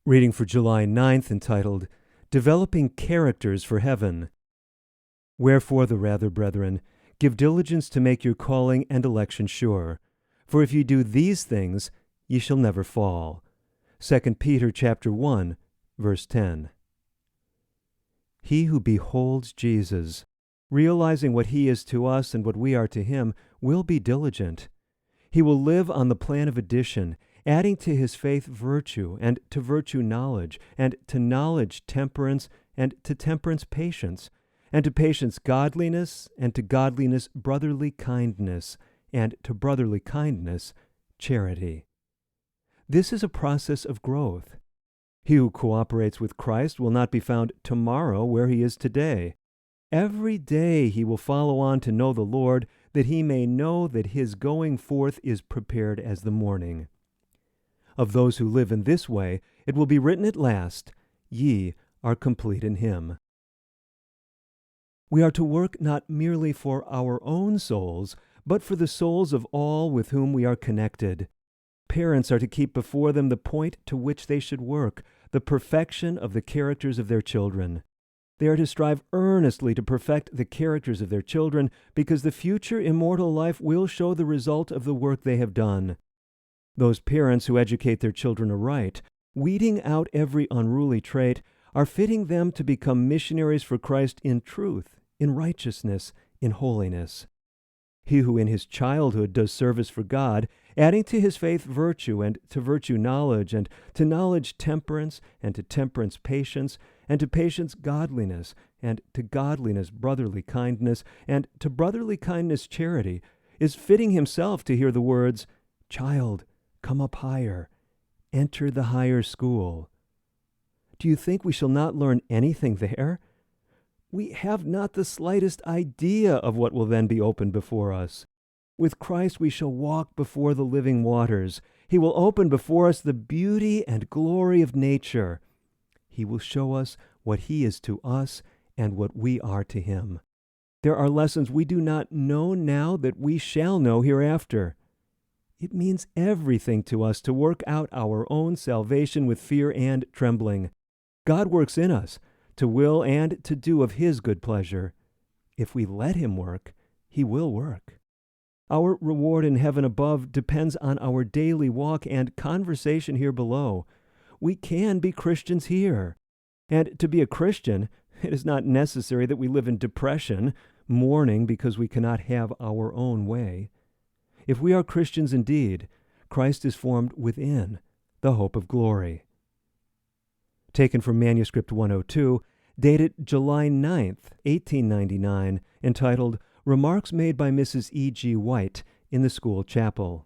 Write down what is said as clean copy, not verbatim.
Reading for July 9th, entitled, Developing Characters for Heaven. Wherefore the rather, brethren, give diligence to make your calling and election sure. For if ye do these things, ye shall never fall. 2 Peter chapter 1, verse 10. He who beholds Jesus, realizing what he is to us and what we are to him, will be diligent. He will live on the plan of addition, adding to his faith virtue, and to virtue knowledge, and to knowledge temperance, and to temperance patience, and to patience godliness, and to godliness brotherly kindness, and to brotherly kindness charity. This is a process of growth. He who cooperates with Christ will not be found tomorrow where he is today. Every day he will follow on to know the Lord, that he may know that his going forth is prepared as the morning. Of those who live in this way, it will be written at last, Ye are complete in him. We are to work not merely for our own souls, but for the souls of all with whom we are connected. Parents are to keep before them the point to which they should work, the perfection of the characters of their children. They are to strive earnestly to perfect the characters of their children, because the future immortal life will show the result of the work they have done. Those parents who educate their children aright, weeding out every unruly trait, are fitting them to become missionaries for Christ in truth, in righteousness, in holiness. He who in his childhood does service for God, adding to his faith virtue, and to virtue knowledge, and to knowledge temperance, and to temperance patience, and to patience godliness, and to godliness brotherly kindness, and to brotherly kindness charity, is fitting himself to hear the words, Child, come up higher, enter the higher school. Do you think we shall not learn anything there? We have not the slightest idea of what will then be opened before us. With Christ we shall walk before the living waters. He will open before us the beauty and glory of nature. He will show us what he is to us and what we are to him. There are lessons we do not know now that we shall know hereafter. It means everything to us to work out our own salvation with fear and trembling. God works in us to will and to do of his good pleasure. If we let him work, he will work. Our reward in heaven above depends on our daily walk and conversation here below. We can be Christians here. And to be a Christian, it is not necessary that we live in depression, mourning because we cannot have our own way. If we are Christians indeed, Christ is formed within the hope of glory. Taken from Manuscript 102, dated July 9th, 1899, entitled Remarks Made by Mrs. E. G. White in the School Chapel.